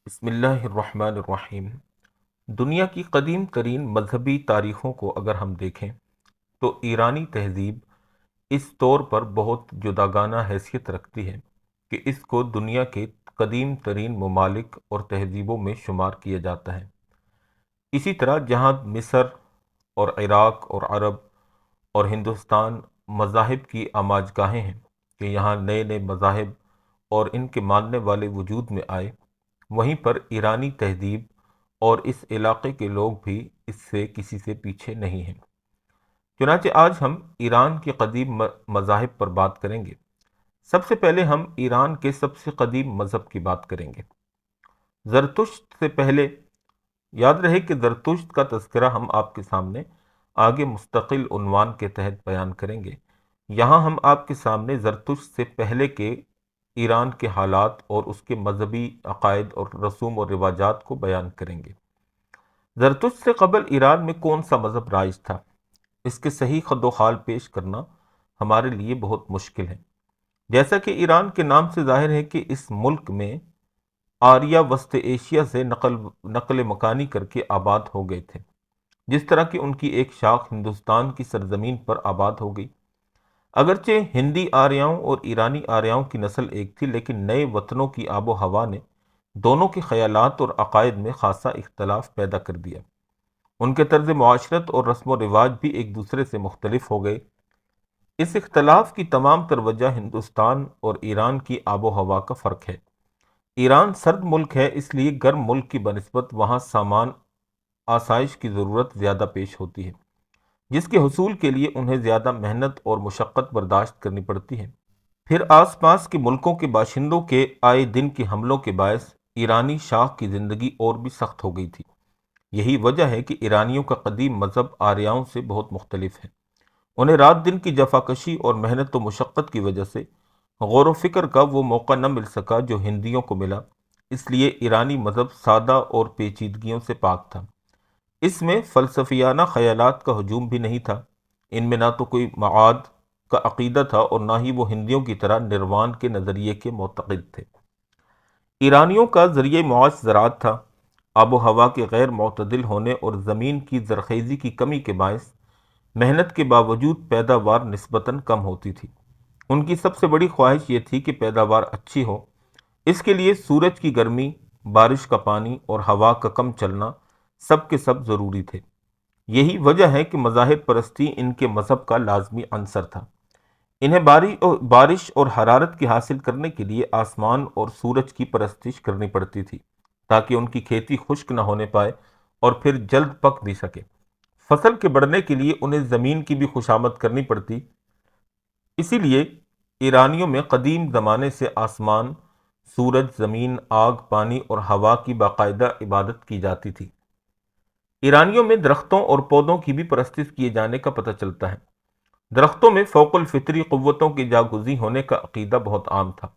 بسم اللہ الرحمن الرحیم۔ دنیا کی قدیم ترین مذہبی تاریخوں کو اگر ہم دیکھیں تو ایرانی تہذیب اس طور پر بہت جداگانہ حیثیت رکھتی ہے کہ اس کو دنیا کے قدیم ترین ممالک اور تہذیبوں میں شمار کیا جاتا ہے۔ اسی طرح جہاں مصر اور عراق اور عرب اور ہندوستان مذاہب کی آماج گاہیں ہیں کہ یہاں نئے نئے مذاہب اور ان کے ماننے والے وجود میں آئے، وہیں پر ایرانی تہذیب اور اس علاقے کے لوگ بھی اس سے کسی سے پیچھے نہیں ہیں۔ چنانچہ آج ہم ایران کے قدیم مذاہب پر بات کریں گے۔ سب سے پہلے ہم ایران کے سب سے قدیم مذہب کی بات کریں گے، زرتشت سے پہلے۔ یاد رہے کہ زرتشت کا تذکرہ ہم آپ کے سامنے آگے مستقل عنوان کے تحت بیان کریں گے۔ یہاں ہم آپ کے سامنے زرتشت سے پہلے کے ایران کے حالات اور اس کے مذہبی عقائد اور رسوم و رواجات کو بیان کریں گے۔ زرتشت سے قبل ایران میں کون سا مذہب رائج تھا، اس کے صحیح خد و خال پیش کرنا ہمارے لیے بہت مشکل ہے۔ جیسا کہ ایران کے نام سے ظاہر ہے کہ اس ملک میں آریہ وسط ایشیا سے نقل مکانی کر کے آباد ہو گئے تھے، جس طرح کہ ان کی ایک شاخ ہندوستان کی سرزمین پر آباد ہو گئی۔ اگرچہ ہندی آریاؤں اور ایرانی آریاؤں کی نسل ایک تھی، لیکن نئے وطنوں کی آب و ہوا نے دونوں کے خیالات اور عقائد میں خاصا اختلاف پیدا کر دیا۔ ان کے طرز معاشرت اور رسم و رواج بھی ایک دوسرے سے مختلف ہو گئے۔ اس اختلاف کی تمام تر وجہ ہندوستان اور ایران کی آب و ہوا کا فرق ہے۔ ایران سرد ملک ہے، اس لیے گرم ملک کی بنسبت وہاں سامان آسائش کی ضرورت زیادہ پیش ہوتی ہے، جس کے حصول کے لیے انہیں زیادہ محنت اور مشقت برداشت کرنی پڑتی ہے۔ پھر آس پاس کے ملکوں کے باشندوں کے آئے دن کے حملوں کے باعث ایرانی شاخ کی زندگی اور بھی سخت ہو گئی تھی۔ یہی وجہ ہے کہ ایرانیوں کا قدیم مذہب آریاؤں سے بہت مختلف ہے۔ انہیں رات دن کی جفاکشی اور محنت و مشقت کی وجہ سے غور و فکر کا وہ موقع نہ مل سکا جو ہندیوں کو ملا، اس لیے ایرانی مذہب سادہ اور پیچیدگیوں سے پاک تھا۔ اس میں فلسفیانہ خیالات کا ہجوم بھی نہیں تھا۔ ان میں نہ تو کوئی معاد کا عقیدہ تھا اور نہ ہی وہ ہندیوں کی طرح نروان کے نظریے کے معتقد تھے۔ ایرانیوں کا ذریعہ معاش زراعت تھا۔ آب و ہوا کے غیر معتدل ہونے اور زمین کی زرخیزی کی کمی کے باعث محنت کے باوجود پیداوار نسبتاً کم ہوتی تھی۔ ان کی سب سے بڑی خواہش یہ تھی کہ پیداوار اچھی ہو۔ اس کے لیے سورج کی گرمی، بارش کا پانی اور ہوا کا کم چلنا سب کے سب ضروری تھے۔ یہی وجہ ہے کہ مظاہر پرستی ان کے مذہب کا لازمی عنصر تھا۔ انہیں بارش اور حرارت کی حاصل کرنے کے لیے آسمان اور سورج کی پرستش کرنی پڑتی تھی تاکہ ان کی کھیتی خشک نہ ہونے پائے اور پھر جلد پک بھی سکے۔ فصل کے بڑھنے کے لیے انہیں زمین کی بھی خوشامد کرنی پڑتی۔ اسی لیے ایرانیوں میں قدیم زمانے سے آسمان، سورج، زمین، آگ، پانی اور ہوا کی باقاعدہ عبادت کی جاتی تھی۔ ایرانیوں میں درختوں اور پودوں کی بھی پرستش کیے جانے کا پتہ چلتا ہے۔ درختوں میں فوق الفطری قوتوں کے جاگزی ہونے کا عقیدہ بہت عام تھا۔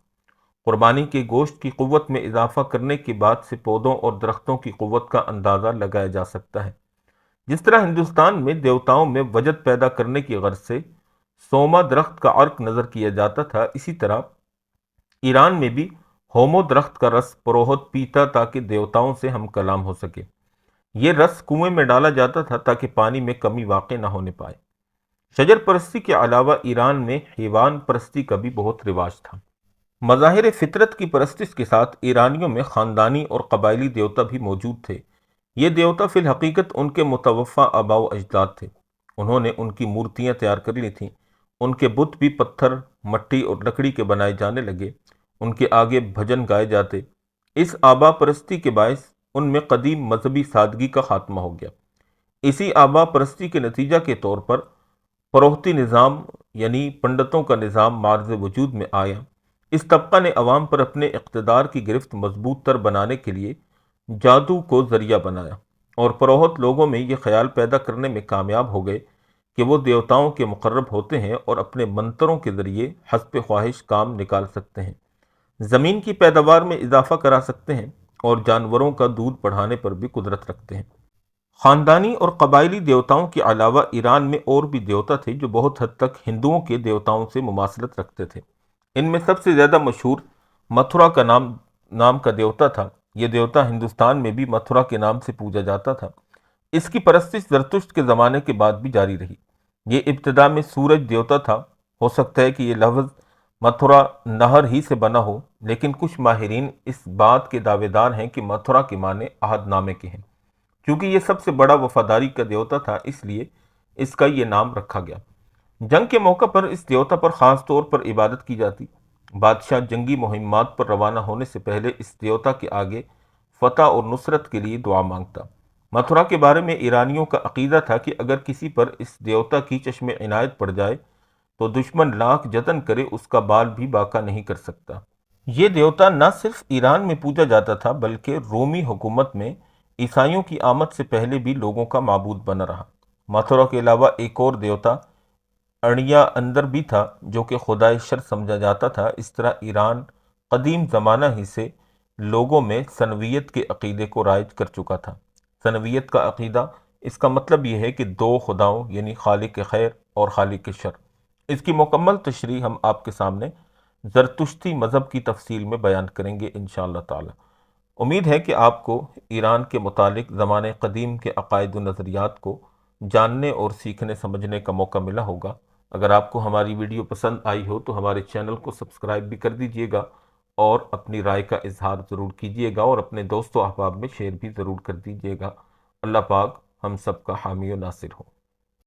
قربانی کے گوشت کی قوت میں اضافہ کرنے کے بعد سے پودوں اور درختوں کی قوت کا اندازہ لگایا جا سکتا ہے۔ جس طرح ہندوستان میں دیوتاؤں میں وجد پیدا کرنے کی غرض سے سوما درخت کا عرق نظر کیا جاتا تھا، اسی طرح ایران میں بھی ہومو درخت کا رس پروہت پیتا تاکہ دیوتاؤں سے ہم کلام ہو سکے۔ یہ رس کنویں میں ڈالا جاتا تھا تاکہ پانی میں کمی واقع نہ ہونے پائے۔ شجر پرستی کے علاوہ ایران میں حیوان پرستی کا بھی بہت رواج تھا۔ مظاہر فطرت کی پرستش کے ساتھ ایرانیوں میں خاندانی اور قبائلی دیوتا بھی موجود تھے۔ یہ دیوتا فی الحقیقت ان کے متوفی آباء و اجداد تھے۔ انہوں نے ان کی مورتیاں تیار کر لی تھیں۔ ان کے بت بھی پتھر، مٹی اور لکڑی کے بنائے جانے لگے۔ ان کے آگے بھجن گائے جاتے۔ اس آبا پرستی کے باعث ان میں قدیم مذہبی سادگی کا خاتمہ ہو گیا۔ اسی آبا پرستی کے نتیجہ کے طور پر پروہتی نظام یعنی پنڈتوں کا نظام معرض وجود میں آیا۔ اس طبقہ نے عوام پر اپنے اقتدار کی گرفت مضبوط تر بنانے کے لیے جادو کو ذریعہ بنایا، اور پروہت لوگوں میں یہ خیال پیدا کرنے میں کامیاب ہو گئے کہ وہ دیوتاؤں کے مقرب ہوتے ہیں اور اپنے منتروں کے ذریعے حسب خواہش کام نکال سکتے ہیں، زمین کی پیداوار میں اضافہ کرا سکتے ہیں اور جانوروں کا دودھ بڑھانے پر بھی قدرت رکھتے ہیں۔ خاندانی اور قبائلی دیوتاؤں کے علاوہ ایران میں اور بھی دیوتا تھے جو بہت حد تک ہندوؤں کے دیوتاؤں سے مماثلت رکھتے تھے۔ ان میں سب سے زیادہ مشہور متھرا کا نام کا دیوتا تھا۔ یہ دیوتا ہندوستان میں بھی متھرا کے نام سے پوجا جاتا تھا۔ اس کی پرستش زرتشت کے زمانے کے بعد بھی جاری رہی۔ یہ ابتدا میں سورج دیوتا تھا۔ ہو سکتا ہے کہ یہ لفظ متھرا نہر ہی سے بنا ہو، لیکن کچھ ماہرین اس بات کے دعوے دار ہیں کہ متھرا کے معنی عہد نامے کے ہیں۔ کیونکہ یہ سب سے بڑا وفاداری کا دیوتا تھا، اس لیے اس کا یہ نام رکھا گیا۔ جنگ کے موقع پر اس دیوتا پر خاص طور پر عبادت کی جاتی۔ بادشاہ جنگی مہمات پر روانہ ہونے سے پہلے اس دیوتا کے آگے فتح اور نصرت کے لیے دعا مانگتا۔ متھرا کے بارے میں ایرانیوں کا عقیدہ تھا کہ اگر کسی پر اس دیوتا کی چشم عنایت پڑ جائے تو دشمن لاکھ جتن کرے اس کا بال بھی باقا نہیں کر سکتا۔ یہ دیوتا نہ صرف ایران میں پوجا جاتا تھا بلکہ رومی حکومت میں عیسائیوں کی آمد سے پہلے بھی لوگوں کا معبود بنا رہا۔ متھرا کے علاوہ ایک اور دیوتا اڑیا اندر بھی تھا جو کہ خدائے شر سمجھا جاتا تھا۔ اس طرح ایران قدیم زمانہ ہی سے لوگوں میں سنویت کے عقیدے کو رائج کر چکا تھا۔ سنویت کا عقیدہ، اس کا مطلب یہ ہے کہ دو خداؤں یعنی خالق خیر اور خالق شر۔ اس کی مکمل تشریح ہم آپ کے سامنے زرتشتی مذہب کی تفصیل میں بیان کریں گے انشاءاللہ تعالی۔ امید ہے کہ آپ کو ایران کے متعلق زمانے قدیم کے عقائد و نظریات کو جاننے اور سیکھنے سمجھنے کا موقع ملا ہوگا۔ اگر آپ کو ہماری ویڈیو پسند آئی ہو تو ہمارے چینل کو سبسکرائب بھی کر دیجئے گا اور اپنی رائے کا اظہار ضرور کیجئے گا اور اپنے دوست و احباب میں شیئر بھی ضرور کر دیجئے گا۔ اللہ پاک ہم سب کا حامی و ناصر ہو۔